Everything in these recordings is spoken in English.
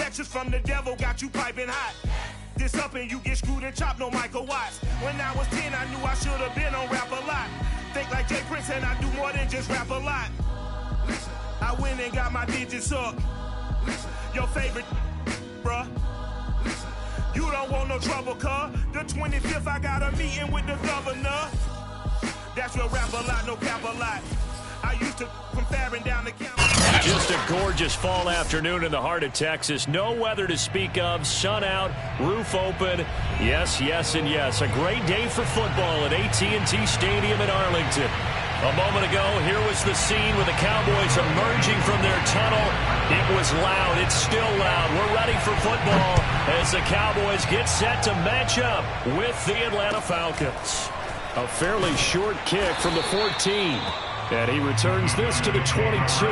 Distractions from the devil got you piping hot. This up and you get screwed and chopped, no Michael Watts. When I was 10, I knew I should have been on Rap a Lot. Think like Jay Prince and I do more than just rap a lot. I went and got my digits up. Your favorite, bruh. You don't want no trouble, cuz. The 25th, I got a meeting with the governor. That's your Rap a Lot, no cap a lot. I used to from Farron down the county. Just a gorgeous fall afternoon in the heart of Texas. No weather to speak of. Sun out, roof open. Yes, yes, and yes. A great day for football at AT&T Stadium in Arlington. A moment ago, here was the scene with the Cowboys emerging from their tunnel. It was loud. It's still loud. We're ready for football as the Cowboys get set to match up with the Atlanta Falcons. A fairly short kick from the 14. And he returns this to the 22.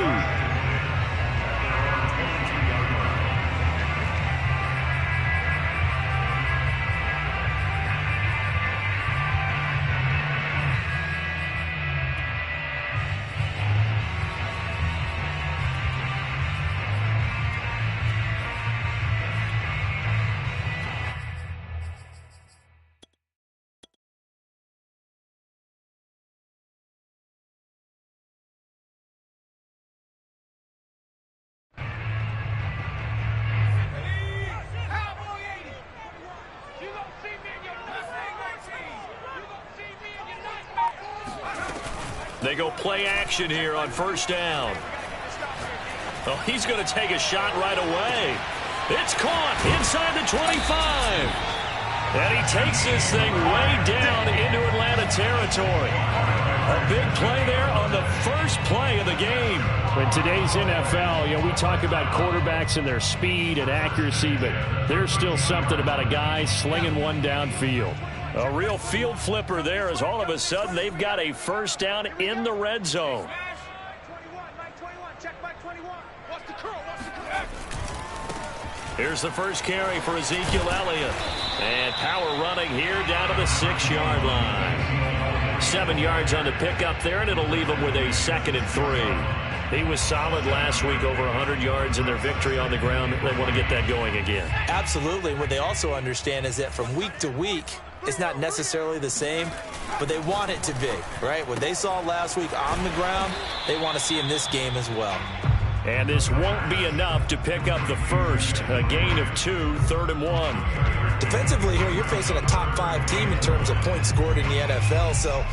They go play action here on first down. Oh, he's going to take a shot right away. It's caught inside the 25. And he takes this thing way down into Atlanta territory. A big play there on the first play of the game. In today's NFL, we talk about quarterbacks and their speed and accuracy, but there's still something about a guy slinging one downfield. A real field flipper there as all of a sudden they've got a first down in the red zone. Here's the first carry for Ezekiel Elliott. And power running here down to the 6-yard line. 7 yards on the pickup there, and it'll leave him with a 2nd and 3. He was solid last week, over 100 yards in their victory on the ground. They want to get that going again. Absolutely. What they also understand is that from week to week, it's not necessarily the same, but they want it to be, right? What they saw last week on the ground, they want to see in this game as well. And this won't be enough to pick up the first. A gain of 2, 3rd and 1. Defensively here, you're facing a top 5 team in terms of points scored in the NFL. So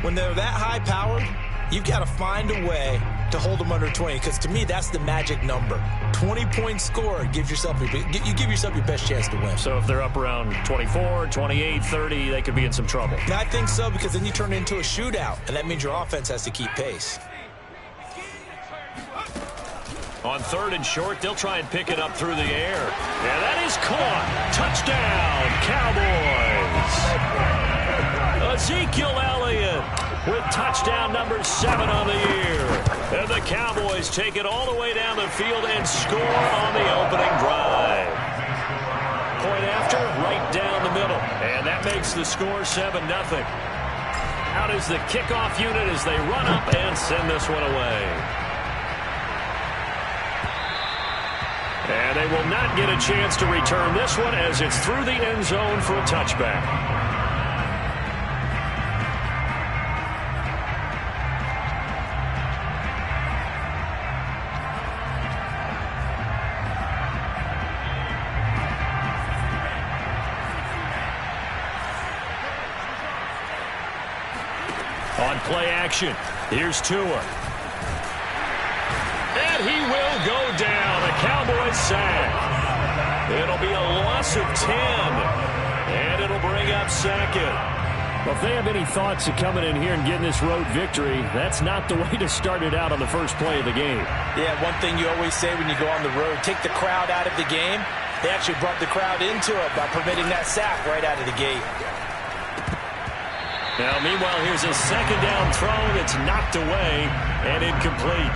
when they're that high-powered, you've got to find a way to hold them under 20, because to me, that's the magic number. 20 points scored gives yourself you give yourself your best chance to win. So if they're up around 24, 28, 30, they could be in some trouble. And I think so, because then you turn it into a shootout, and that means your offense has to keep pace. On 3rd and short, they'll try and pick it up through the air. And that is caught. Touchdown, Cowboys. Ezekiel Elliott with touchdown number 7 on the year. And the Cowboys take it all the way down the field and score on the opening drive. Point after, right down the middle. And that makes the score 7-0. Out is the kickoff unit as they run up and send this one away. And they will not get a chance to return this one as it's through the end zone for a touchback. On play action, here's Tua. And he will go down. A Cowboys sack. It'll be a loss of 10. And it'll bring up 2nd. Well, if they have any thoughts of coming in here and getting this road victory, that's not the way to start it out on the first play of the game. Yeah, one thing you always say when you go on the road, take the crowd out of the game. They actually brought the crowd into it by permitting that sack right out of the gate. Now, meanwhile, here's a 2nd down throw that's knocked away and incomplete.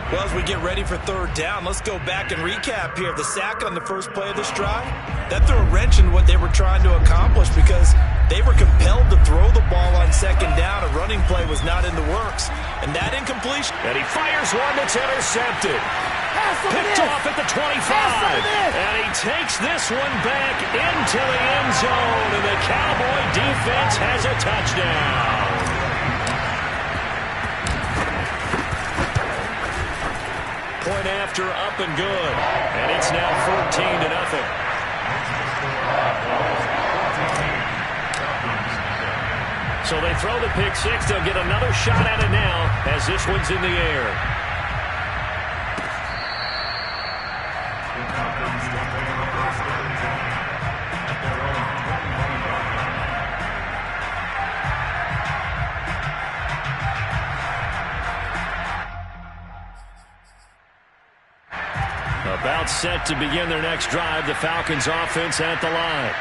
Well, as we get ready for 3rd down, let's go back and recap here. The sack on the first play of this drive, that threw a wrench in what they were trying to accomplish because they were compelled to throw the ball on 2nd down. A running play was not in the works. And that incompletion. And he fires one that's intercepted. Picked off at the 25. And takes this one back into the end zone, and the Cowboy defense has a touchdown. Point after, up and good. And it's now 14-0. So they throw the pick six. They'll get another shot at it now as this one's in the air. About set to begin their next drive, the Falcons offense at the line.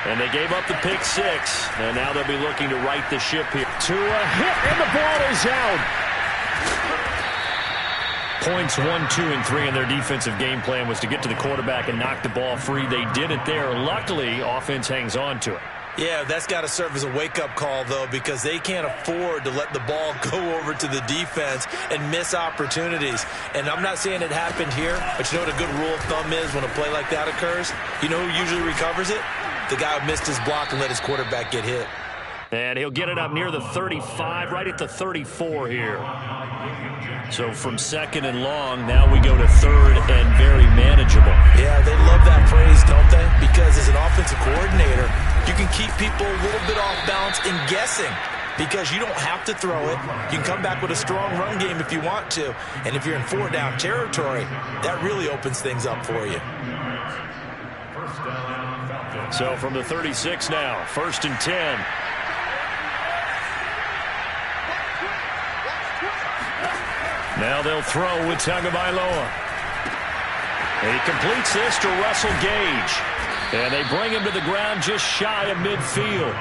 And they gave up the pick six, and now they'll be looking to right the ship here. To a hit, and the ball is out. Points 1, 2, and 3 in their defensive game plan was to get to the quarterback and knock the ball free. They did it there. Luckily, offense hangs on to it. Yeah, that's got to serve as a wake-up call, though, because they can't afford to let the ball go over to the defense and miss opportunities. And I'm not saying it happened here, but you know what a good rule of thumb is when a play like that occurs? You know who usually recovers it? The guy who missed his block and let his quarterback get hit. And he'll get it up near the 35, right at the 34 here. So from second and long, now we go to third and very manageable. Yeah, they love that phrase, don't they? Because as an offensive coordinator, you can keep people a little bit off balance and guessing because you don't have to throw it. You can come back with a strong run game if you want to. And if you're in four-down territory, that really opens things up for you. So from the 36 now, 1st and 10. Now they'll throw with Tagovailoa. And he completes this to Russell Gage. And they bring him to the ground just shy of midfield.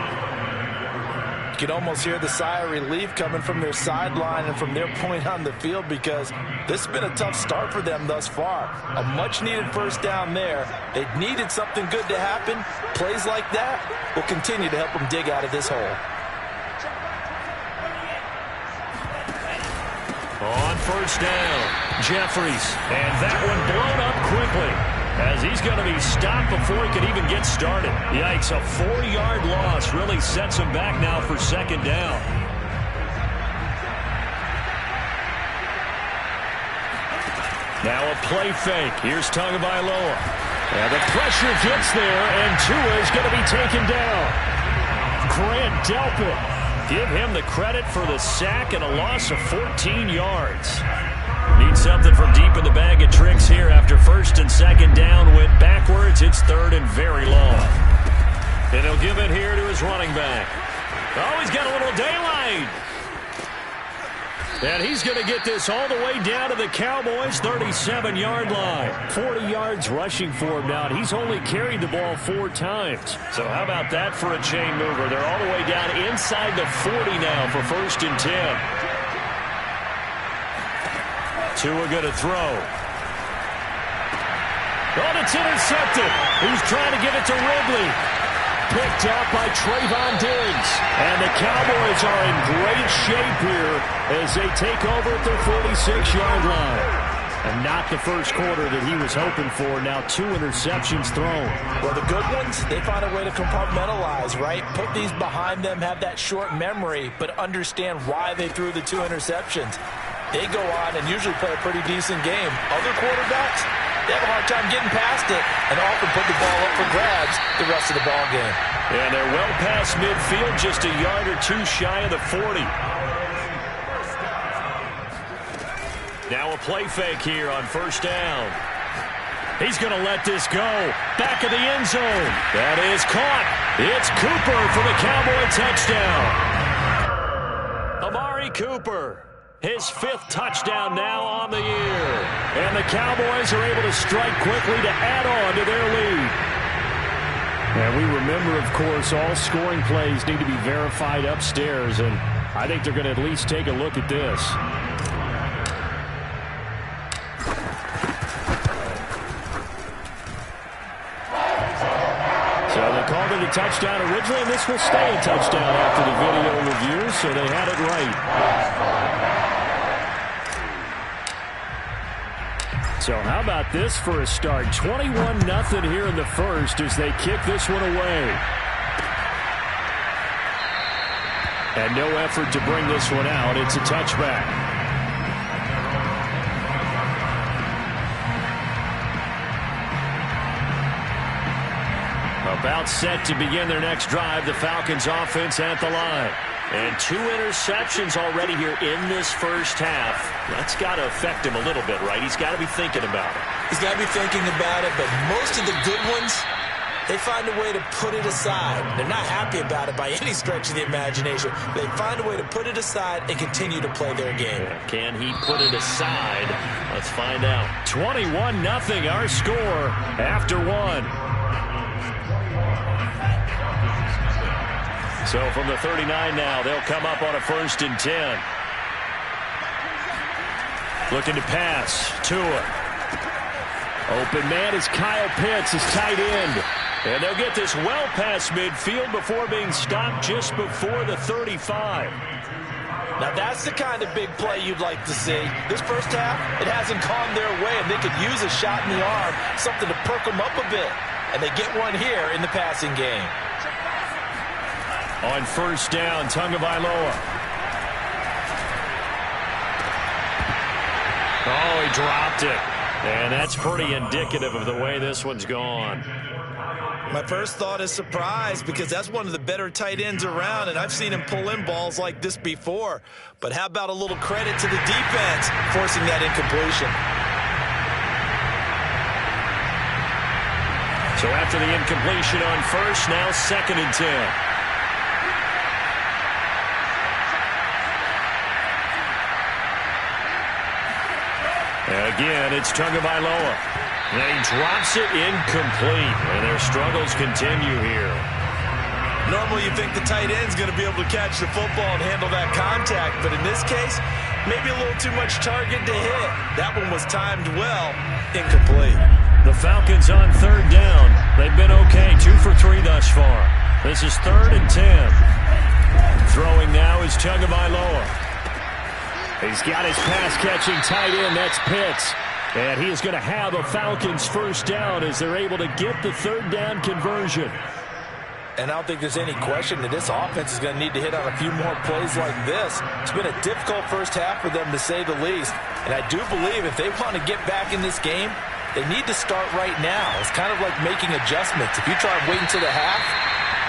You can almost hear the sigh of relief coming from their sideline and from their point on the field because this has been a tough start for them thus far. A much-needed first down there. They needed something good to happen. Plays like that will continue to help them dig out of this hole. On first down, Jeffries, and that one blown up quickly as he's going to be stopped before he can even get started. Yikes, a 4-yard loss really sets him back now for second down. Now a play fake. Here's Tagovailoa. And the pressure gets there, and Tua is going to be taken down. Grant Delpit. Give him the credit for the sack and a loss of 14 yards. Need something from deep in the bag of tricks here after 1st and 2nd down. Went backwards. It's 3rd and very long. And he'll give it here to his running back. Oh, he's got a little daylight. And he's going to get this all the way down to the Cowboys' 37-yard line. 40 yards rushing for him now, and he's only carried the ball 4 times. So how about that for a chain mover? They're all the way down inside the 40 now for 1st and 10. Tua going to throw. Oh, it's intercepted. He's trying to give it to Ridley. Picked up by Trayvon Diggs. And the Cowboys are in great shape here as they take over at their 46-yard line. And not the first quarter that he was hoping for. Now 2 interceptions thrown. Well, the good ones, they find a way to compartmentalize, right? Put these behind them, have that short memory, but understand why they threw the 2 interceptions. They go on and usually play a pretty decent game. Other quarterbacks, they have a hard time getting past it and often put the ball up for grabs the rest of the ball game. And they're well past midfield, just a yard or 2 shy of the 40. Now a play fake here on 1st down. He's going to let this go. Back of the end zone. That is caught. It's Cooper for the Cowboy touchdown. Amari Cooper. His 5th touchdown now on the year. And the Cowboys are able to strike quickly to add on to their lead. And we remember, of course, all scoring plays need to be verified upstairs. And I think they're going to at least take a look at this. So they called it a touchdown originally, and this will stay a touchdown after the video review, so they had it right. So how about this for a start? 21-0 here in the first as they kick this one away. And no effort to bring this one out. It's a touchback. About set to begin their next drive. The Falcons offense at the line. And 2 interceptions already here in this first half. That's got to affect him a little bit, right? He's got to be thinking about it. He's got to be thinking about it, but most of the good ones, they find a way to put it aside. They're not happy about it by any stretch of the imagination. They find a way to put it aside and continue to play their game. Can he put it aside? Let's find out. 21-0 our score after 1. So from the 39 now, they'll come up on a 1st and 10. Looking to pass. Tua. Open man is Kyle Pitts, his tight end. And they'll get this well past midfield before being stopped just before the 35. Now that's the kind of big play you'd like to see. This first half, it hasn't gone their way, and they could use a shot in the arm, something to perk them up a bit. And they get one here in the passing game. On 1st down, Tagovailoa. Oh, he dropped it. And that's pretty indicative of the way this one's gone. My first thought is surprise because that's one of the better tight ends around, and I've seen him pull in balls like this before. But how about a little credit to the defense forcing that incompletion? So after the incompletion on 1st, now 2nd and 10. Again, it's Tagovailoa. And he drops it incomplete. And their struggles continue here. Normally you think the tight end's going to be able to catch the football and handle that contact. But in this case, maybe a little too much target to hit. That one was timed well. Incomplete. The Falcons on 3rd down. They've been okay. 2 for 3 thus far. This is 3rd and 10. Throwing now is Tagovailoa. He's got his pass-catching tight end. That's Pitts. And he is going to have a Falcons 1st down as they're able to get the 3rd down conversion. And I don't think there's any question that this offense is going to need to hit on a few more plays like this. It's been a difficult first half for them, to say the least. And I do believe if they want to get back in this game, they need to start right now. It's kind of like making adjustments. If you try waiting until the half,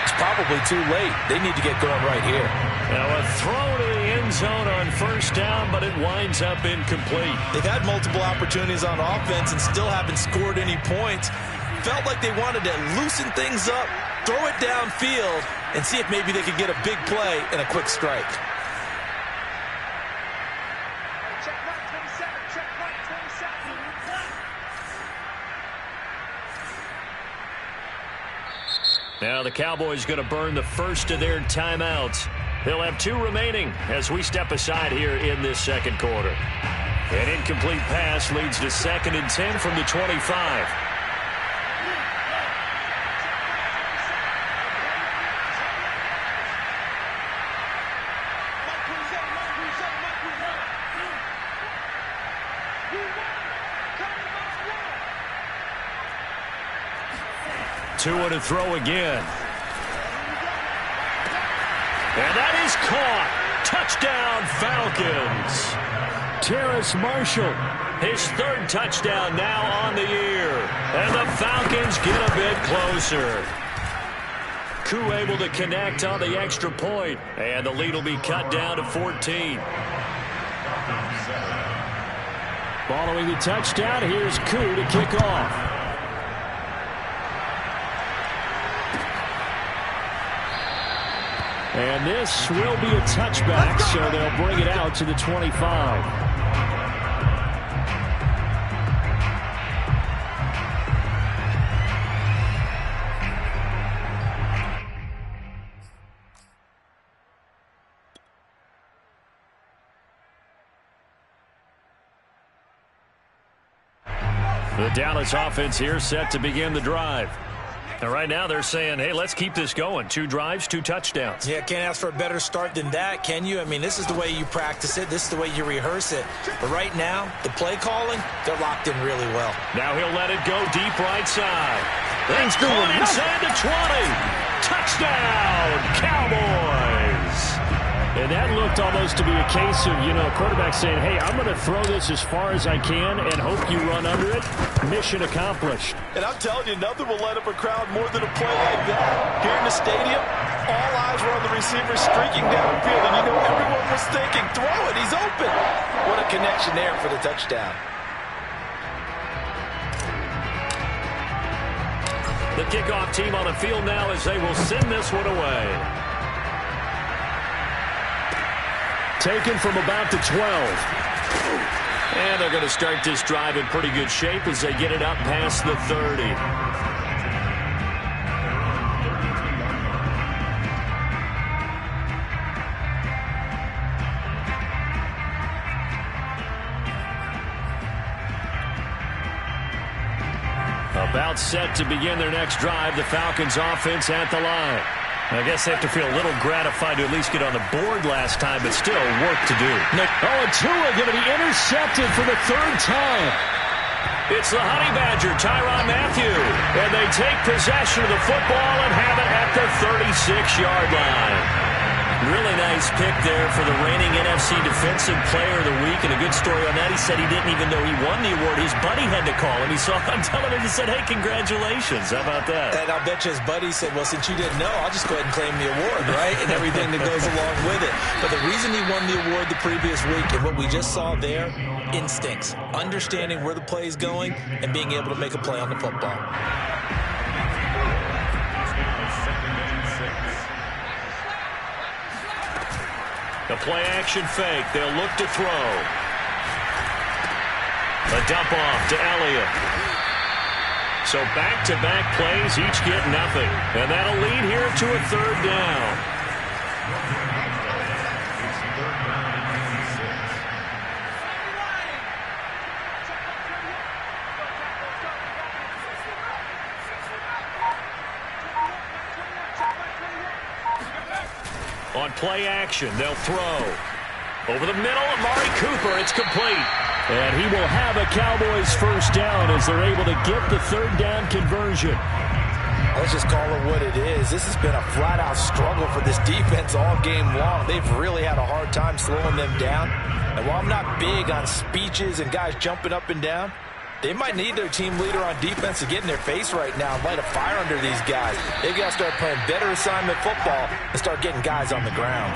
it's probably too late. They need to get going right here. Now a throw to the end zone on 1st down, but it winds up incomplete. They've had multiple opportunities on offense and still haven't scored any points. Felt like they wanted to loosen things up, throw it downfield, and see if maybe they could get a big play and a quick strike. Now the Cowboys going to burn the first of their timeouts. They'll have 2 remaining as we step aside here in this 2nd quarter. An incomplete pass leads to 2nd and 10 from the 25. Tua to throw again. And that is caught. Touchdown, Falcons. Terrace Marshall, his 3rd touchdown now on the year. And the Falcons get a bit closer. Koo able to connect on the extra point. And the lead will be cut down to 14. Following the touchdown, here's Koo to kick off. And this will be a touchback, so they'll bring it out to the 25. The Dallas offense here set to begin the drive. And right now they're saying, hey, let's keep this going. 2 drives, 2 touchdowns. Yeah, can't ask for a better start than that, can you? I mean, this is the way you practice it. This is the way you rehearse it. But right now, the play calling, they're locked in really well. Now he'll let it go deep right side. That's going inside the 20. Touchdown, Cowboys. And that looked almost to be a case of, a quarterback saying, hey, I'm going to throw this as far as I can and hope you run under it. Mission accomplished. And I'm telling you, nothing will light up a crowd more than a play like that. Here in the stadium, all eyes were on the receiver streaking downfield, and everyone was thinking, throw it, he's open. What a connection there for the touchdown. The kickoff team on the field now as they will send this one away. Taken from about the 12. And they're going to start this drive in pretty good shape as they get it up past the 30. About set to begin their next drive, the Falcons offense at the line. I guess they have to feel a little gratified to at least get on the board last time, but still work to do. And Tua going to be intercepted for the 3rd time. It's the Honey Badger, Tyrann Mathieu. And they take possession of the football and have it at the 36-yard line. Really nice pick there for the reigning NFC Defensive Player of the Week. And a good story on that, he said he didn't even know he won the award. His buddy had to call him. He saw it on television and said, hey, congratulations. How about that? And I bet you his buddy said, well, since you didn't know, I'll just go ahead and claim the award, right? And everything that goes along with it. But the reason he won the award the previous week and what we just saw there, instincts, understanding where the play is going and being able to make a play on the football. The play-action fake. They'll look to throw. A dump off to Elliott. So back-to-back plays, each get nothing. And that'll lead here to a 3rd down. On play action, they'll throw. Over the middle, Amari Cooper, it's complete. And he will have a Cowboys 1st down as they're able to get the 3rd down conversion. Let's just call it what it is. This has been a flat-out struggle for this defense all game long. They've really had a hard time slowing them down. And while I'm not big on speeches and guys jumping up and down, they might need their team leader on defense to get in their face right now and light a fire under these guys. They've got to start playing better assignment football and start getting guys on the ground.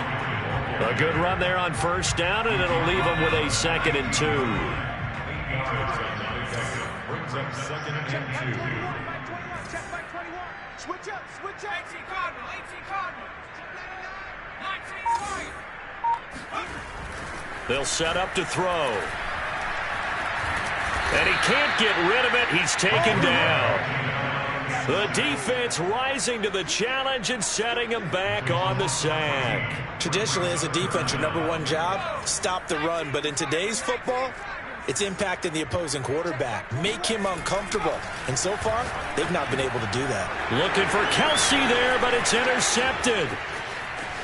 A good run there on 1st down, and it'll leave them with a 2nd and 2. Brings up 2nd and 2. Switch up. 18 Cardinal. 19 They'll set up to throw. And he can't get rid of it. He's taken down. The defense rising to the challenge and setting him back on the sack. Traditionally, as a defense, your #1 job, stop the run. But in today's football, it's impacting the opposing quarterback. Make him uncomfortable. And so far, they've not been able to do that. Looking for Kelsey there, but it's intercepted.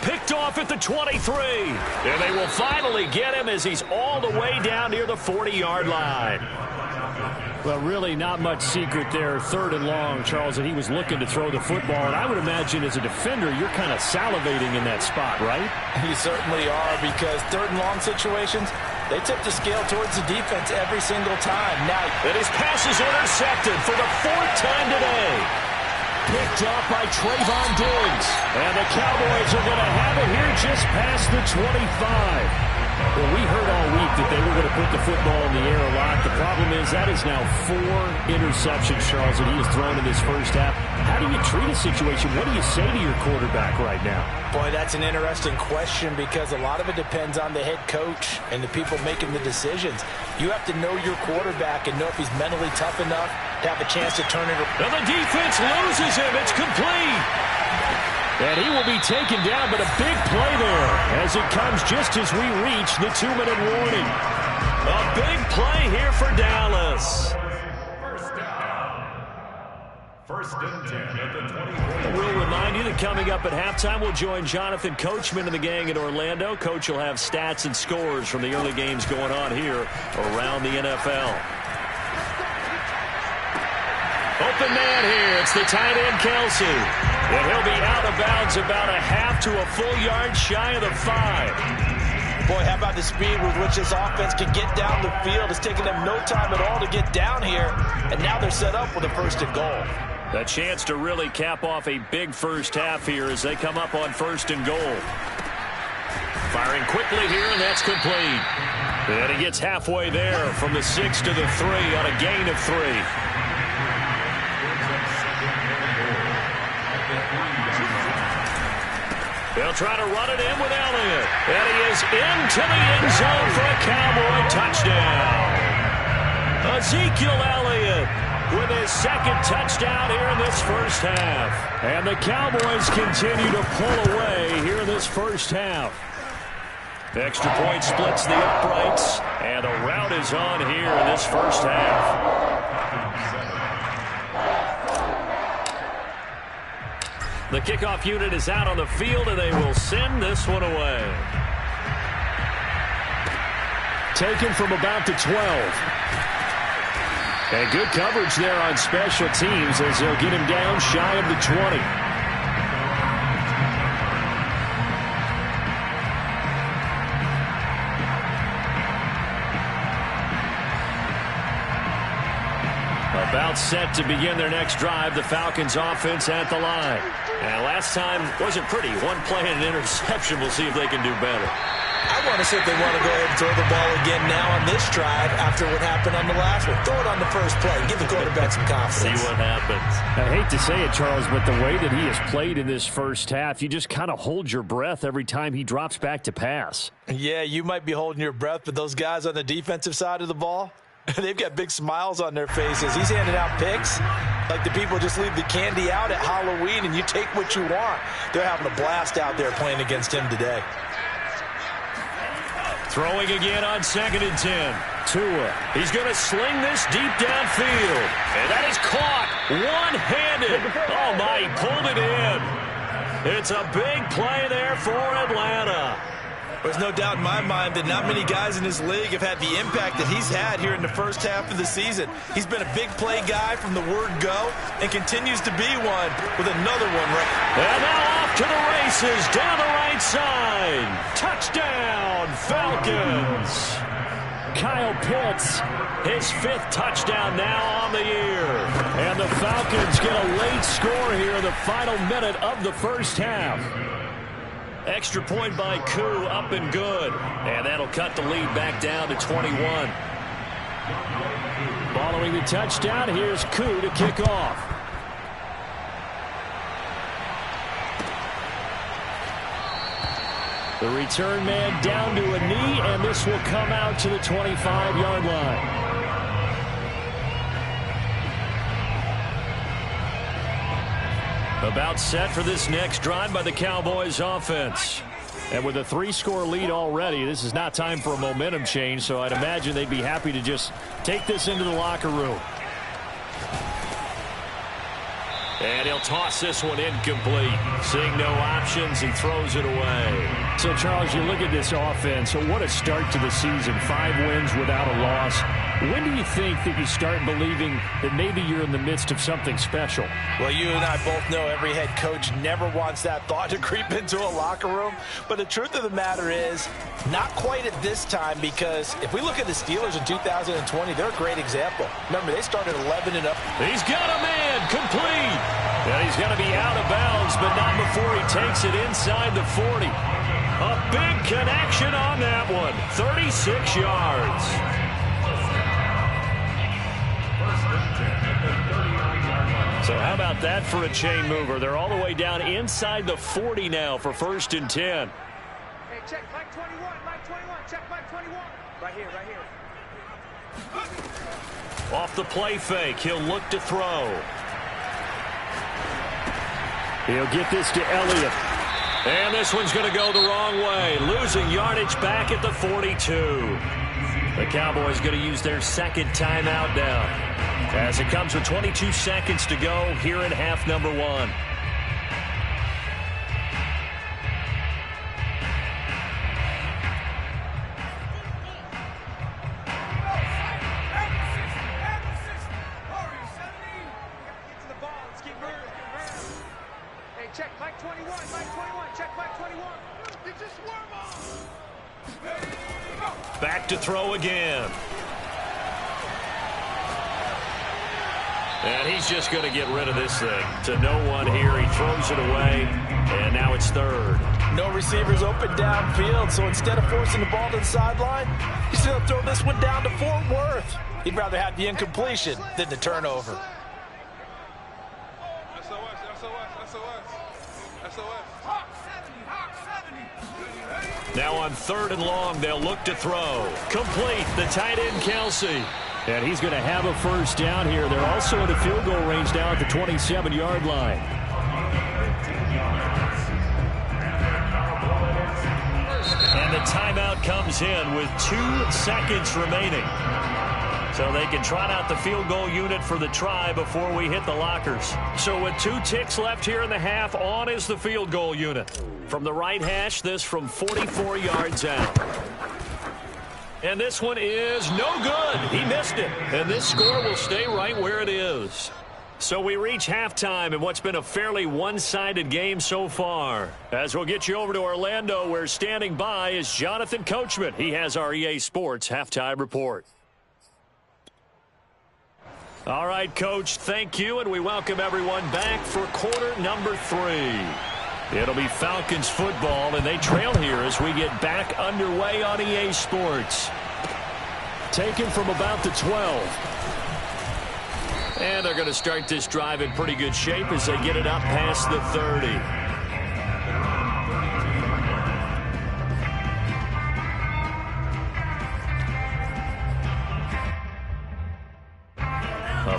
Picked off at the 23. And they will finally get him as he's all the way down near the 40-yard line. Well, really not much secret there. 3rd and long, Charles, and he was looking to throw the football. And I would imagine as a defender, you're kind of salivating in that spot, right? You certainly are, because 3rd and long situations, they tip the scale towards the defense every single time. Now, and his pass is intercepted for the 4th time today. Picked up by Trayvon Diggs. And the Cowboys are going to have it here just past the 25. Well, we heard all week that they were going to put the football in the air a lot. The problem is that is now 4 interceptions, Charles, that he has thrown in this first half. How do you treat a situation? What do you say to your quarterback right now? Boy, that's an interesting question, because a lot of it depends on the head coach and the people making the decisions. You have to know your quarterback and know if he's mentally tough enough to have a chance to turn it around. And the defense loses him. It's complete. And he will be taken down, but a big play there as it comes just as we reach the 2-minute warning. A big play here for Dallas. First and 10 at the 20. We'll remind you that coming up at halftime, we'll join Jonathan Coachman and the gang in Orlando. Coach will have stats and scores from the early games going on here around the NFL. Open man here. It's the tight end, Kelce. And he'll be out of bounds about a half to a full yard shy of the 5. Boy, how about the speed with which this offense can get down the field? It's taken them no time at all to get down here, and now they're set up with a first and goal. A chance to really cap off a big first half here as they come up on first and goal. Firing quickly here, and that's complete. And he gets halfway there from the 6 to the 3 on a gain of 3. They'll try to run it in with Elliott. And he is into the end zone for a Cowboy touchdown. Ezekiel Elliott with his second touchdown here in this first half. And the Cowboys continue to pull away here in this first half. The extra point splits the uprights, and the route is on here in this first half. The kickoff unit is out on the field, and they will send this one away. Taken from about the 12. And good coverage there on special teams as they'll get him down shy of the 20. About set to begin their next drive, the Falcons offense at the line. And last time wasn't pretty. One play and an interception. We'll see if they can do better. I want to see if they want to go ahead and throw the ball again now on this drive after what happened on the last one. Throw it on the first play. Give the quarterback some confidence. See what happens. I hate to say it, Charles, but the way that he has played in this first half, you just kind of hold your breath every time he drops back to pass. Yeah, you might be holding your breath, but those guys on the defensive side of the ball, they've got big smiles on their faces. He's handing out picks like the people just leave the candy out at Halloween and you take what you want. They're having a blast out there playing against him today. Throwing again on 2nd and 10. Tua. He's going to sling this deep downfield. And that is caught one-handed. Oh, my, he pulled it in. It's a big play there for Atlanta. There's no doubt in my mind that not many guys in this league have had the impact that he's had here in the first half of the season. He's been a big play guy from the word go and continues to be one with another one right. And now off to the races down the right side. Touchdown, Falcons. Kyle Pitts, his 5th touchdown now on the year. And the Falcons get a late score here in the final minute of the first half. Extra point by Koo, up and good. And that'll cut the lead back down to 21. Following the touchdown, here's Koo to kick off. The return man down to a knee, and this will come out to the 25-yard line. About set for this next drive by the Cowboys offense. And with a 3-score lead already, this is not time for a momentum change, so I'd imagine they'd be happy to just take this into the locker room. And he'll toss this one incomplete. Seeing no options, he throws it away. So, Charles, you look at this offense, so what a start to the season. 5 wins without a loss. When do you think that you start believing that maybe you're in the midst of something special? Well, you and I both know every head coach never wants that thought to creep into a locker room. But the truth of the matter is, not quite at this time, because if we look at the Steelers in 2020, they're a great example. Remember, they started 11-0. He's got a man, complete. And he's going to be out of bounds, but not before he takes it inside the 40. A big connection on that one. 36 yards. So how about that for a chain mover? They're all the way down inside the 40 now for 1st and 10. Hey, check Mike 21, Mike 21, check Mike 21. Right here, right here. Off the play fake, he'll look to throw. He'll get this to Elliott. And this one's going to go the wrong way. Losing yardage back at the 42. The Cowboys going to use their 2nd timeout now. As it comes with 22 seconds to go here in half number one. Check Mike 21, Mike 21, check Mike 21. You just warm up. Back to throw again. And he's just going to get rid of this thing to no one here. He throws it away, and now it's third. No receivers open downfield, so instead of forcing the ball to the sideline, he's going to throw this one down to Fort Worth. He'd rather have the incompletion than the turnover. Now on 3rd and long, they'll look to throw. Complete, the tight end, Kelsey. And he's going to have a first down here. They're also in the field goal range now at the 27-yard line. And the timeout comes in with 2 seconds remaining. So they can trot out the field goal unit for the try before we hit the lockers. So with 2 ticks left here in the half, on is the field goal unit. From the right hash, this from 44 yards out. And this one is no good. He missed it. And this score will stay right where it is. So we reach halftime in what's been a fairly one-sided game so far. As we'll get you over to Orlando, where standing by is Jonathan Coachman. He has our EA Sports halftime report. All right, Coach, thank you, and we welcome everyone back for quarter number 3. It'll be Falcons football, and they trail here as we get back underway on EA Sports. Taken from about the 12. And they're going to start this drive in pretty good shape as they get it up past the 30.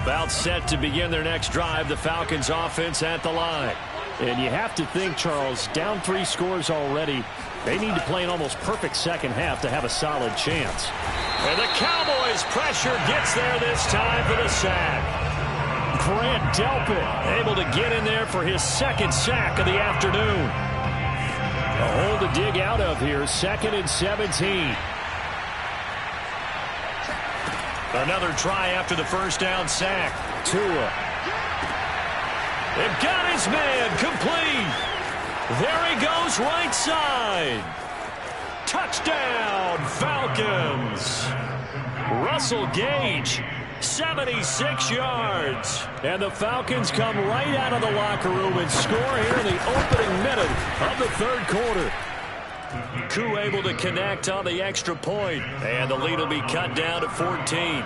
About set to begin their next drive, the Falcons offense at the line. And you have to think, Charles, down 3 scores already. They need to play an almost perfect second half to have a solid chance. And the Cowboys pressure gets there this time for the sack. Grant Delpit able to get in there for his 2nd sack of the afternoon. A hole to dig out of here, 2nd and 17. Another try after the first down sack. Tua. They've got his man complete. There he goes right side. Touchdown, Falcons. Russell Gage, 76 yards. And the Falcons come right out of the locker room and score here in the opening minute of the 3rd quarter. Koo able to connect on the extra point, and the lead will be cut down to 14.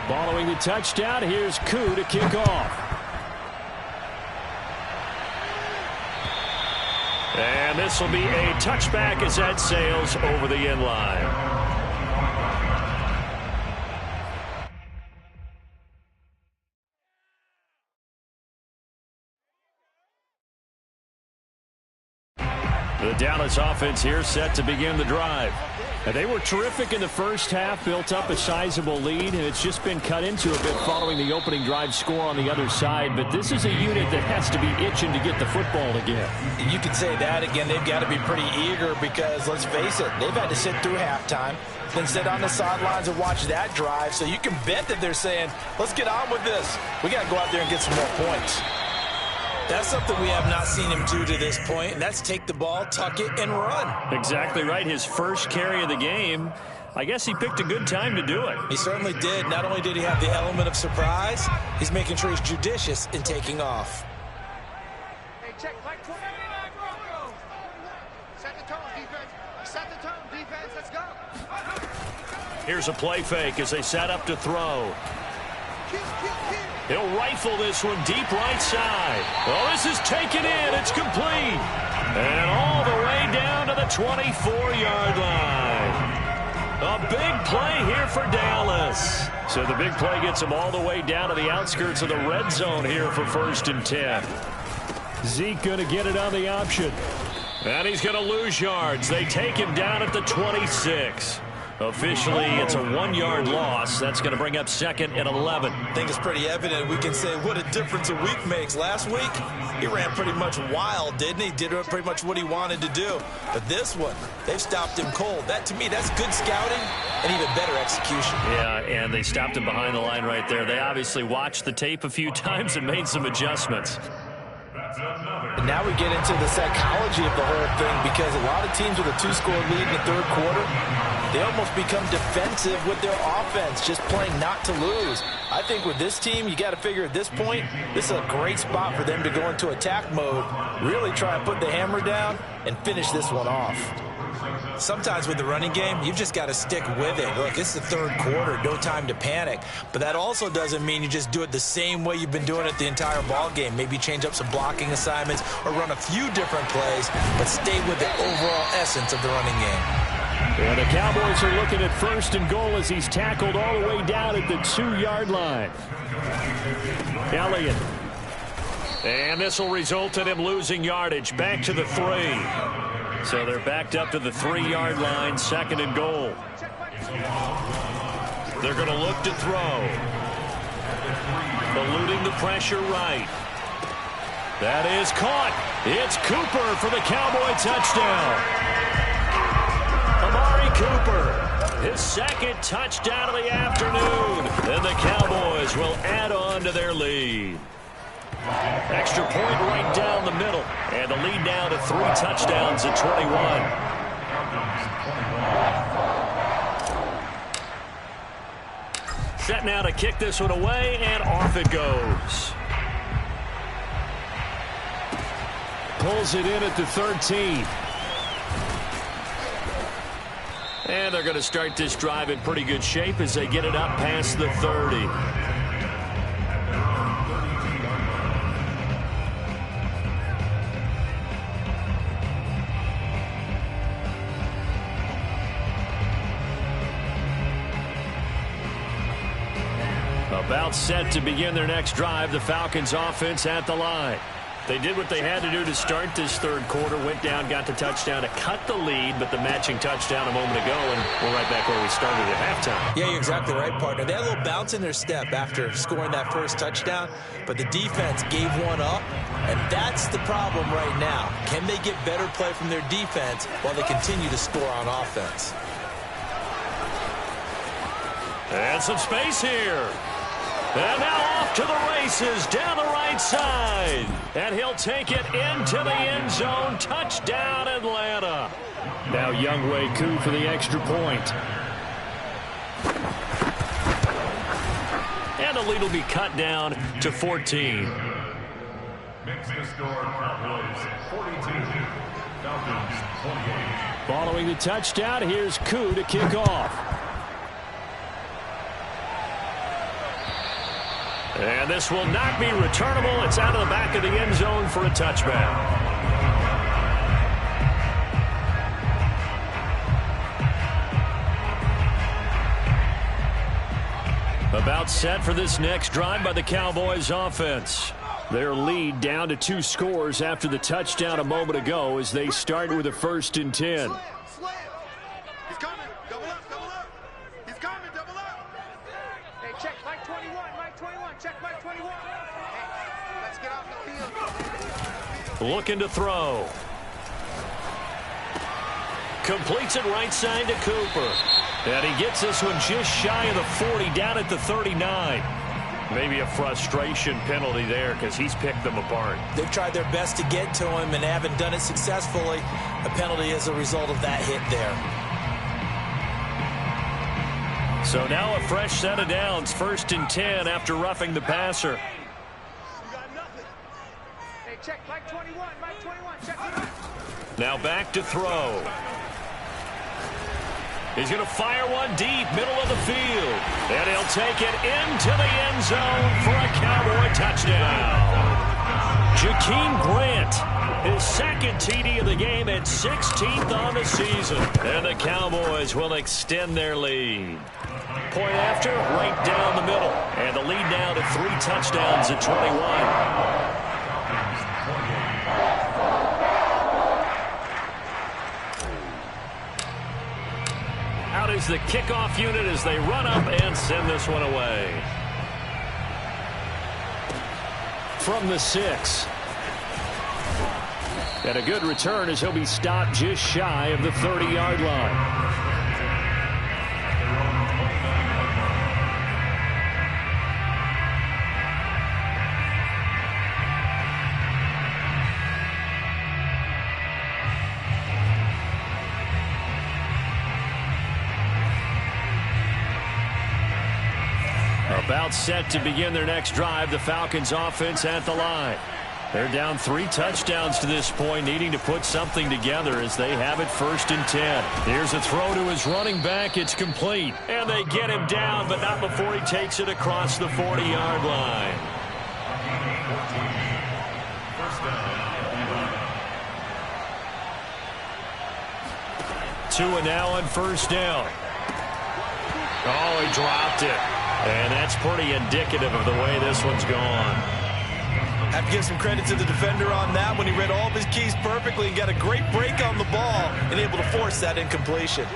Following the touchdown, here's Koo to kick off. And this will be a touchback as that sails over the end line. The Dallas offense here set to begin the drive. And they were terrific in the first half, built up a sizable lead, and it's just been cut into a bit following the opening drive score on the other side. But this is a unit that has to be itching to get the football again. You could say that again. They've got to be pretty eager because, let's face it, they've had to sit through halftime, then sit on the sidelines and watch that drive. So you can bet that they're saying, let's get on with this. We got to go out there and get some more points. That's something we have not seen him do to this point, and that's take the ball, tuck it, and run. Exactly right. His first carry of the game. I guess he picked a good time to do it. He certainly did. Not only did he have the element of surprise, he's making sure he's judicious in taking off. Hey, check, Mike 20. Set the tone, defense. Set the tone, defense. Let's go. Here's a play fake as they set up to throw. He'll rifle this one deep right side. Oh, this is taken in. It's complete. And all the way down to the 24-yard line. A big play here for Dallas. So the big play gets them all the way down to the outskirts of the red zone here for 1st and 10. Zeke going to get it on the option. And he's going to lose yards. They take him down at the 26. Officially, it's a 1-yard loss. That's going to bring up 2nd and 11. I think it's pretty evident. We can say what a difference a week makes. Last week, he ran pretty much wild, didn't he? Did pretty much what he wanted to do. But this one, they've stopped him cold. That, to me, that's good scouting and even better execution. Yeah, and they stopped him behind the line right there. They obviously watched the tape a few times and made some adjustments. And now we get into the psychology of the whole thing, because a lot of teams with a 2-score lead in the third quarter, they almost become defensive with their offense, just playing not to lose. I think with this team, you got to figure at this point, this is a great spot for them to go into attack mode, really try and put the hammer down and finish this one off. Sometimes with the running game, you've just got to stick with it. Look, it's the third quarter, no time to panic. But that also doesn't mean you just do it the same way you've been doing it the entire ball game. Maybe change up some blocking assignments or run a few different plays, but stay with the overall essence of the running game. And the Cowboys are looking at 1st and goal as he's tackled all the way down at the 2-yard line. Elliott. And this will result in him losing yardage back to the 3. So they're backed up to the 3-yard line, 2nd and goal. They're going to look to throw. Eluding the pressure right. That is caught. It's Cooper for the Cowboy touchdown. Amari Cooper, his 2nd touchdown of the afternoon. And the Cowboys will add on to their lead. Extra point right down the middle. And the lead now to 3 touchdowns at 21. Set now to kick this one away, and off it goes. Pulls it in at the 13. And they're going to start this drive in pretty good shape as they get it up past the 30. About set to begin their next drive, the Falcons offense at the line. They did what they had to do to start this third quarter, went down, got the touchdown to cut the lead, but the matching touchdown a moment ago, and we're right back where we started at halftime. Yeah, you're exactly right, partner. They had a little bounce in their step after scoring that first touchdown, but the defense gave one up, and that's the problem right now. Can they get better play from their defense while they continue to score on offense? And some space here. And now off to the races down the right side. And he'll take it into the end zone. Touchdown, Atlanta. Now Younghoe Koo for the extra point. And the lead will be cut down to 14. Makes the score Cowboys 42, Falcons 28. Following the touchdown, here's Koo to kick off. And this will not be returnable. It's out of the back of the end zone for a touchback. About set for this next drive by the Cowboys offense. Their lead down to 2 scores after the touchdown a moment ago as they start with a 1st and 10. Slam. He's coming. Double up. He's coming. Double up. Hey, check Mike 21. Mike 21. Check Mike 21. Hey, let's get off the field. Looking to throw. Completes it right side to Cooper. And he gets this one just shy of the 40, down at the 39. Maybe a frustration penalty there because he's picked them apart. They've tried their best to get to him and haven't done it successfully. A penalty as a result of that hit there. So now a fresh set of downs, 1st and 10 after roughing the passer. You got nothing. Hey, check Mike 21. Mike 21. Check him out. Now back to throw. He's going to fire one deep, middle of the field. And he'll take it into the end zone for a Cowboy touchdown. Jakeem Grant, his 2nd TD of the game and 16th on the season. And the Cowboys will extend their lead. Point after, right down the middle. And the lead now to 3 touchdowns at 21. out as the kickoff unit as they run up and send this one away. From the 6. And a good return as he'll be stopped just shy of the 30-yard line. About set to begin their next drive, the Falcons offense at the line. They're down 3 touchdowns to this point, needing to put something together as they have it 1st and 10. Here's a throw to his running back. It's complete. And they get him down, but not before he takes it across the 40-yard line. Tua now on 1st down. Oh, he dropped it. And that's pretty indicative of the way this one's gone. Have to give some credit to the defender on that when he read all of his keys perfectly and got a great break on the ball and able to force that incompletion.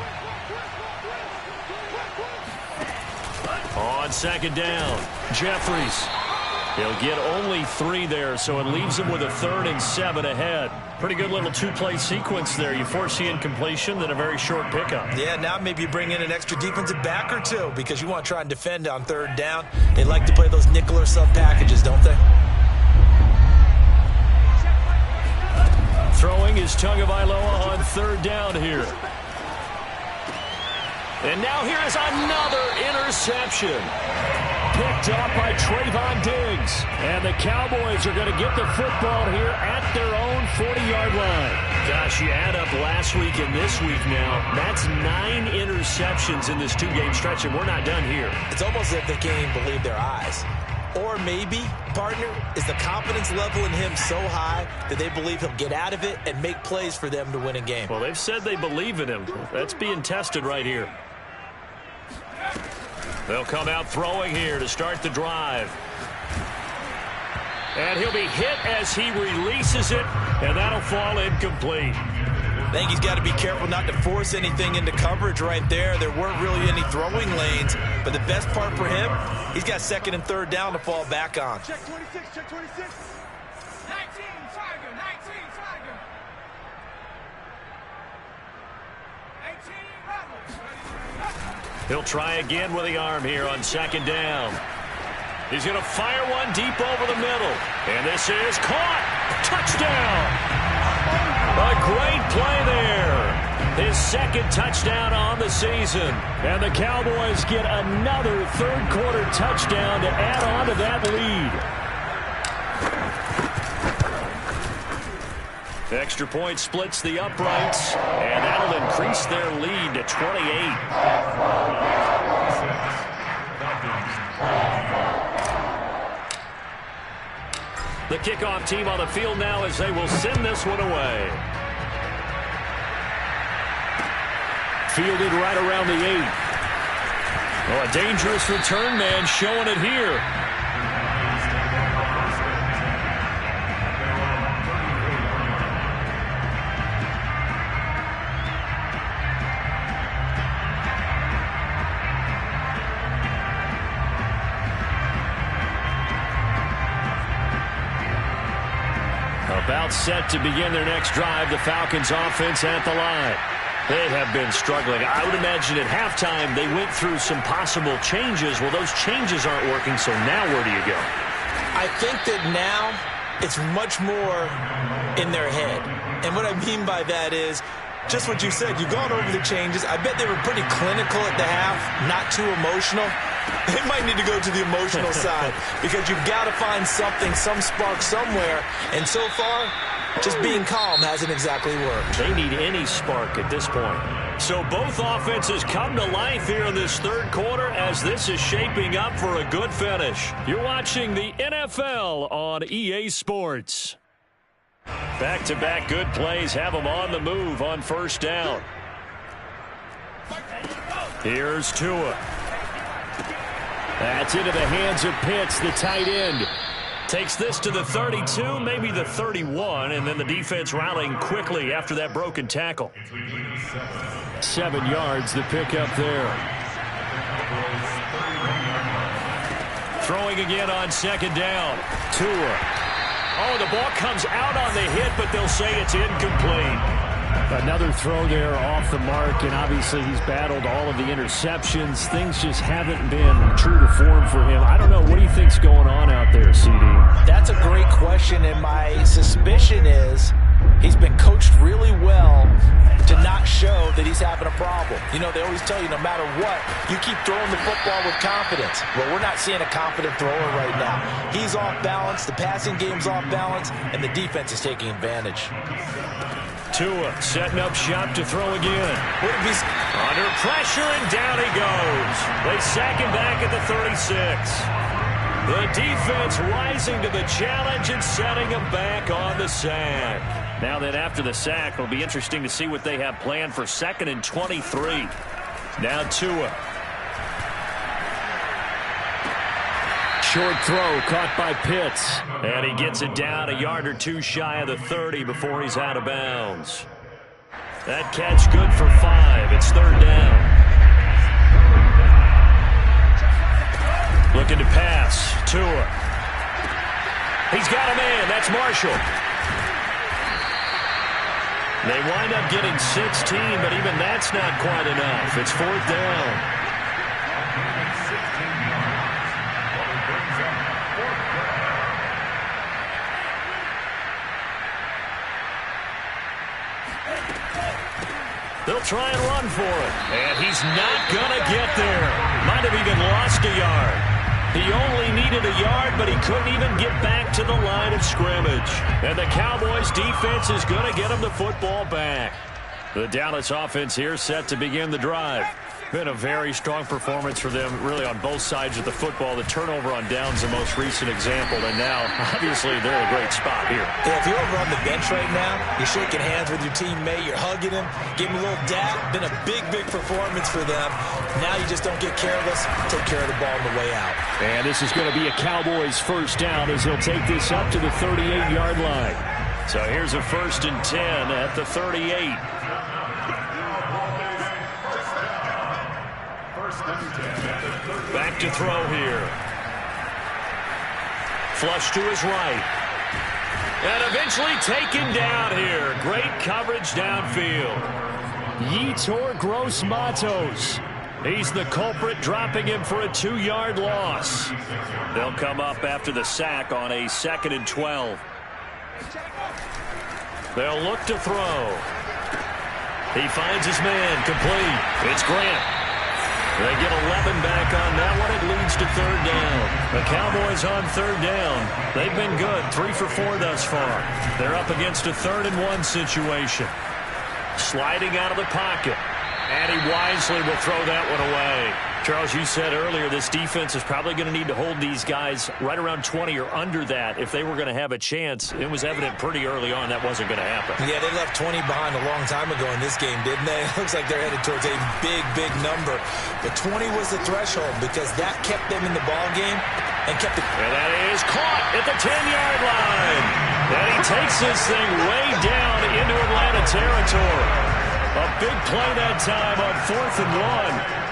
On 2nd down, Jeffries. He'll get only 3 there, so it leaves him with a 3rd and 7 ahead. Pretty good little 2-play sequence there. You force the incompletion, then a very short pickup. Yeah, now maybe you bring in an extra defensive back or 2 because you want to try and defend on 3rd down. They like to play those nickel or sub packages, don't they? Throwing is Tagovailoa on 3rd down here. And now here is another interception. Picked up by Trayvon Diggs. And the Cowboys are going to get the football here at their own 40-yard line. Gosh, you add up last week and this week now. That's 9 interceptions in this 2-game stretch, and we're not done here. It's almost as if they can't even believe their eyes. Or maybe, partner, is the confidence level in him so high that they believe he'll get out of it and make plays for them to win a game. Well, they've said they believe in him. That's being tested right here. They'll come out throwing here to start the drive. And he'll be hit as he releases it, and that'll fall incomplete. I think he's got to be careful not to force anything into coverage right there. There weren't really any throwing lanes, but the best part for him, he's got 2nd and 3rd down to fall back on. Check 26, check 26. 19, Tiger, 19, Tiger. 18, Rebels. He'll try again with the arm here on 2nd down. He's going to fire one deep over the middle. And this is caught. Touchdown. A great play there. His 2nd touchdown on the season. And the Cowboys get another 3rd quarter touchdown to add on to that lead. Extra point splits the uprights, and that'll increase their lead to 28. The kickoff team on the field now as they will send this one away. Fielded right around the 8. Oh, a dangerous return man showing it here. About set to begin their next drive, the Falcons offense at the line. They have been struggling. I would imagine at halftime they went through some possible changes. Well, those changes aren't working, so now where do you go? I think that now it's much more in their head. And what I mean by that is just what you said. You've gone over the changes. I bet they were pretty clinical at the half, not too emotional. They might need to go to the emotional side because you've got to find something, some spark somewhere. And so far, just being calm hasn't exactly worked. They need any spark at this point. So both offenses come to life here in this 3rd quarter as this is shaping up for a good finish. You're watching the NFL on EA Sports. Back-to-back good plays have them on the move on 1st down. Here's Tua. That's into the hands of Pitts, the tight end. Takes this to the 32, maybe the 31, and then the defense rallying quickly after that broken tackle. 7 yards, the pickup there. Throwing again on second down. Tua. Oh, the ball comes out on the hit, but they'll say it's incomplete. Another throw there off the mark, and obviously he's battled all of the interceptions. Things just haven't been true to form for him. I don't know. What do you think's going on out there, CD? That's a great question, and my suspicion is he's been coached really well to not show that he's having a problem. You know, they always tell you no matter what, you keep throwing the football with confidence. Well, we're not seeing a confident thrower right now. He's off balance, the passing game's off balance, and the defense is taking advantage. Tua setting up shop to throw again. Under pressure, and down he goes. They sack him back at the 36. The defense rising to the challenge and setting him back on the sack. Now then, after the sack, it'll be interesting to see what they have planned for 2nd and 23. Now Tua. Short throw caught by Pitts. And he gets it down a yard or two shy of the 30 before he's out of bounds. That catch good for 5. It's 3rd down. Looking to pass. Tua. He's got a man. That's Marshall. They wind up getting 16, but even that's not quite enough. It's 4th down. They'll try and run for it. And he's not going to get there. Might have even lost a yard. He only needed a yard, but he couldn't even get back to the line of scrimmage. And the Cowboys defense is going to get him the football back. The Dallas offense here set to begin the drive. Been a very strong performance for them, really, on both sides of the football. The turnover on downs, the most recent example, and now, obviously, they're in a great spot here. Yeah, if you're over on the bench right now, you're shaking hands with your teammate, you're hugging him, giving him a little dab. Been a big, big performance for them. Now you just don't get careless, take care of the ball on the way out. And this is going to be a Cowboys first down as they'll take this up to the 38-yard line. So here's a 1st and 10 at the 38. Back to throw here. Flush to his right. And eventually taken down here. Great coverage downfield. Yetur Gross-Matos. He's the culprit, dropping him for a 2-yard loss. They'll come up after the sack on a 2nd and 12. They'll look to throw. He finds his man, complete. It's Grant. They get 11 back on that one. It leads to 3rd down. The Cowboys on 3rd down. They've been good, 3 for 4 thus far. They're up against a 3rd and 1 situation. Sliding out of the pocket. And he wisely will throw that one away. Charles, you said earlier this defense is probably going to need to hold these guys right around 20 or under that if they were going to have a chance. It was evident pretty early on that wasn't going to happen. Yeah, they left 20 behind a long time ago in this game, didn't they? It looks like they're headed towards a big, big number. But 20 was the threshold because that kept them in the ball game and kept it. And that is caught at the 10-yard line. And he takes this thing way down into Atlanta territory. A big play that time on 4th and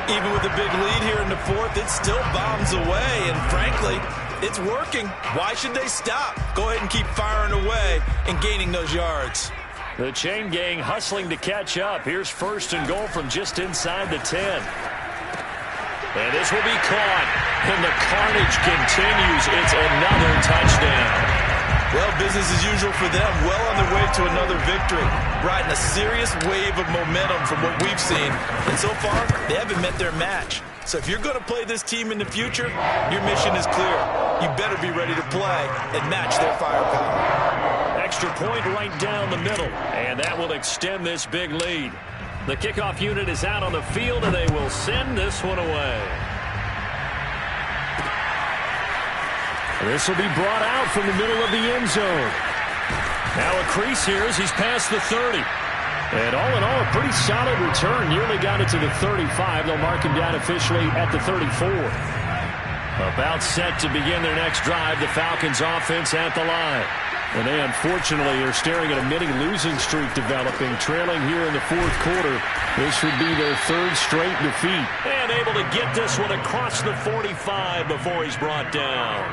1. Even with a big lead here in the 4th, it still bombs away, and frankly, it's working. Why should they stop? Go ahead and keep firing away and gaining those yards. The chain gang hustling to catch up. Here's 1st and goal from just inside the 10. And this will be caught, and the carnage continues. It's another touchdown. Well, business as usual for them. Well on their way to another victory. Riding a serious wave of momentum from what we've seen. And so far, they haven't met their match. So if you're going to play this team in the future, your mission is clear. You better be ready to play and match their firepower. Extra point right down the middle. And that will extend this big lead. The kickoff unit is out on the field, and they will send this one away. This will be brought out from the middle of the end zone. Now a crease here as he's past the 30. And all in all, a pretty solid return. Nearly got it to the 35. They'll mark him down officially at the 34. About set to begin their next drive, the Falcons offense at the line. And they unfortunately are staring at a mini losing streak developing, trailing here in the fourth quarter. This would be their third straight defeat. And able to get this one across the 45 before he's brought down.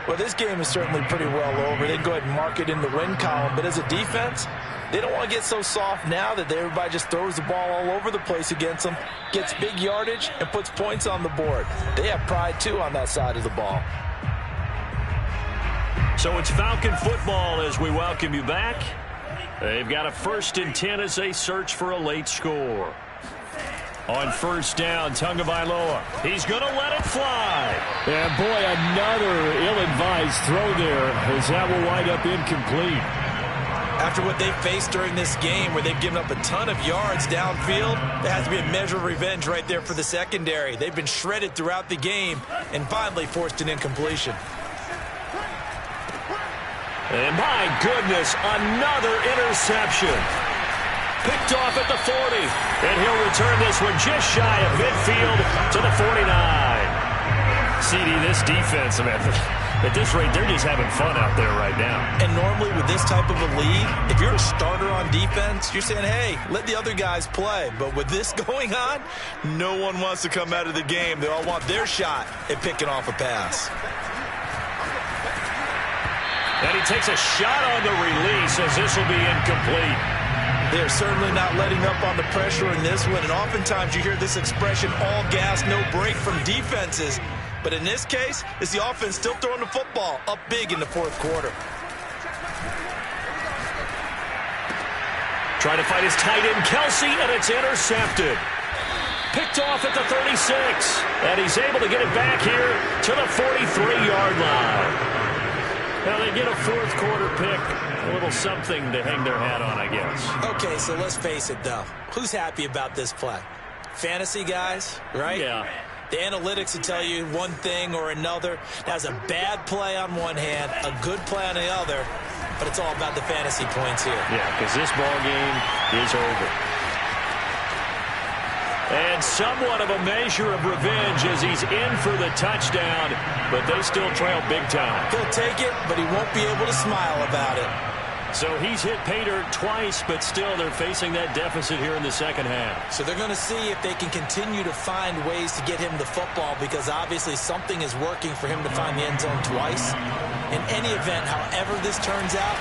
Well, this game is certainly pretty well over. They can go ahead and mark it in the win column. But as a defense, they don't want to get so soft now that everybody just throws the ball all over the place against them, gets big yardage, and puts points on the board. They have pride, too, on that side of the ball. So it's Falcon football as we welcome you back. They've got a 1st and 10 as they search for a late score. On first down, Tagovailoa. He's going to let it fly. And boy, another ill-advised throw there as that will wind up incomplete. After what they faced during this game where they've given up a ton of yards downfield, there has to be a measure of revenge right there for the secondary. They've been shredded throughout the game and finally forced an incompletion. And my goodness, another interception. Picked off at the 40. And he'll return this one just shy of midfield to the 49. CD, this defense, man, at this rate, they're just having fun out there right now. And normally with this type of a lead, if you're a starter on defense, you're saying, hey, let the other guys play. But with this going on, no one wants to come out of the game. They all want their shot at picking off a pass. And he takes a shot on the release as this will be incomplete. They're certainly not letting up on the pressure in this one. And oftentimes you hear this expression, all gas, no break from defenses. But in this case, it's the offense still throwing the football up big in the fourth quarter. Trying to fight his tight end, Kelsey, and it's intercepted. Picked off at the 36. And he's able to get it back here to the 43-yard line. Now they get a fourth quarter pick, a little something to hang their hat on, I guess. Okay, so let's face it, though. Who's happy about this play? Fantasy guys, right? Yeah. The analytics will tell you one thing or another. That's a bad play on one hand, a good play on the other, but it's all about the fantasy points here. Yeah, because this ball game is over. And somewhat of a measure of revenge as he's in for the touchdown, but they still trail big time. He'll take it, but he won't be able to smile about it. So he's hit pay dirt twice, but still they're facing that deficit here in the second half. So they're going to see if they can continue to find ways to get him the football, because obviously something is working for him to find the end zone twice. In any event, however this turns out,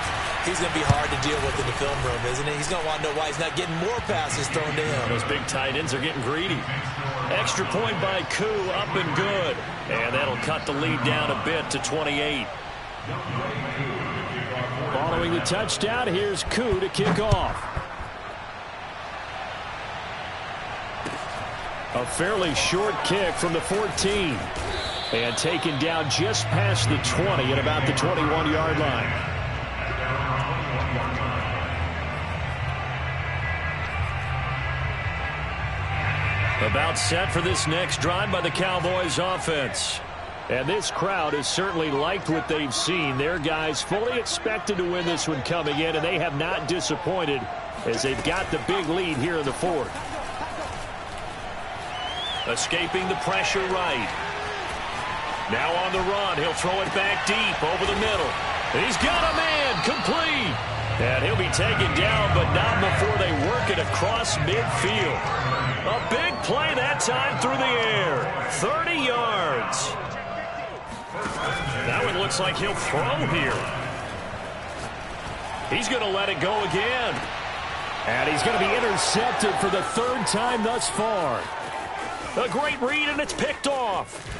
he's going to be hard to deal with in the film room, isn't he? He's going to want to know why he's not getting more passes thrown to him. Those big tight ends are getting greedy. Extra point by Koo, up and good. And that'll cut the lead down a bit to 28. Following the touchdown, here's Koo to kick off. A fairly short kick from the 14. And taken down just past the 20 at about the 21-yard line. About set for this next drive by the Cowboys offense. And this crowd has certainly liked what they've seen. Their guys fully expected to win this one coming in, and they have not disappointed as they've got the big lead here in the fourth. Escaping the pressure right. Now on the run, he'll throw it back deep over the middle. He's got a man, complete. And he'll be taken down, but not before they work it across midfield. A big play that time through the air. 30 yards. That one looks like he'll throw here. He's going to let it go again. And he's going to be intercepted for the third time thus far. A great read, and it's picked off.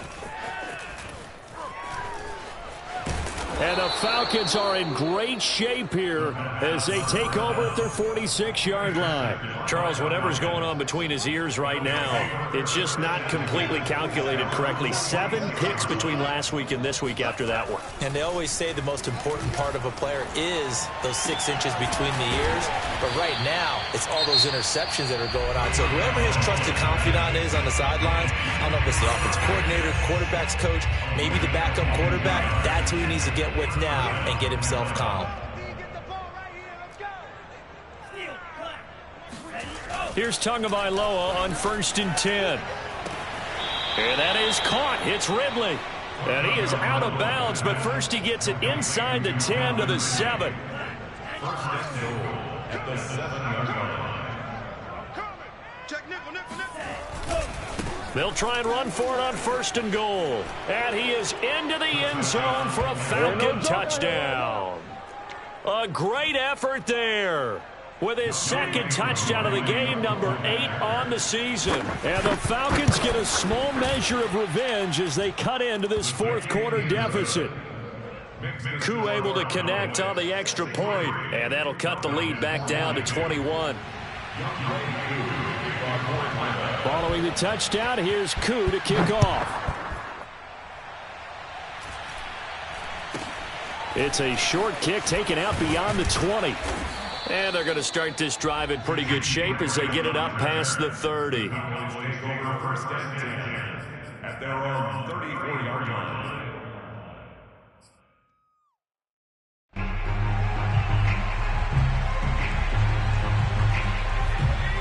And the Falcons are in great shape here as they take over at their 46-yard line. Charles, whatever's going on between his ears right now, it's just not completely calculated correctly. 7 picks between last week and this week after that one. And they always say the most important part of a player is those 6 inches between the ears. But right now, it's all those interceptions that are going on. So whoever his trusted confidant is on the sidelines, I don't know if it's the offensive coordinator, quarterback's coach, maybe the backup quarterback, that's who he needs to get with now and get himself calm. Here's Tagovailoa on 1st and 10. And that is caught. It's Ridley. And he is out of bounds, but first he gets it inside the 10 to the 7. First and goal at the 7-yard line. Check nickel, nickel, nickel. They'll try and run for it on 1st and goal. And he is into the end zone for a Falcon touchdown. A great effort there, with his 2nd touchdown of the game, number 8 on the season. And the Falcons get a small measure of revenge as they cut into this 4th quarter deficit. Koo able to connect on the extra point, and that'll cut the lead back down to 21. Following the touchdown, here's Koo to kick off. It's a short kick taken out beyond the 20. And they're going to start this drive in pretty good shape as they get it up past the 30. First and 10 at their own 34-yard line.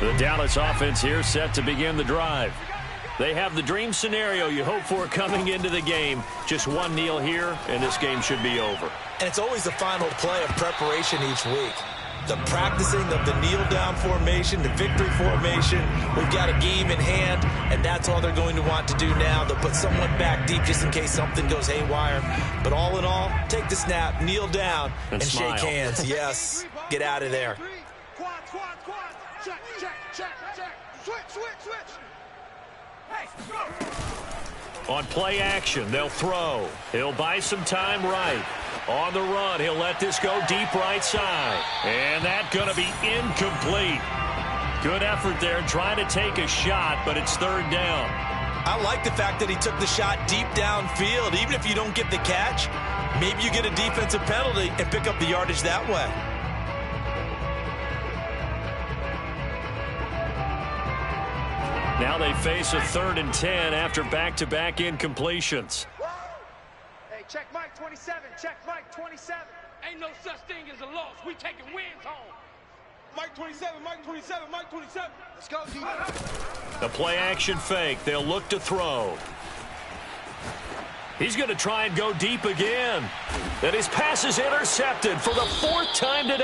The Dallas offense here set to begin the drive. They have the dream scenario you hope for coming into the game. Just one kneel here, and this game should be over. And it's always the final play of preparation each week. The practicing of the kneel-down formation, the victory formation. We've got a game in hand, and that's all they're going to want to do now. They'll put someone back deep just in case something goes haywire. But all in all, take the snap, kneel down, and shake hands. Yes, get out of there. Quad, quad, quad. Check, check, check, check. Switch, switch, switch. Hey, go. On play action, they'll throw. He'll buy some time right. On the run, he'll let this go deep right side. And that's going to be incomplete. Good effort there trying to take a shot, but it's 3rd down. I like the fact that he took the shot deep downfield. Even if you don't get the catch, maybe you get a defensive penalty and pick up the yardage that way. Now they face a 3rd and 10 after back-to-back incompletions. Hey, check Mike 27. Check Mike 27. Ain't no such thing as a loss. We taking wins home. Mike 27, Mike 27, Mike 27. Let's go, T. The play action fake. They'll look to throw. He's going to try and go deep again. And his pass is intercepted for the 4th time today.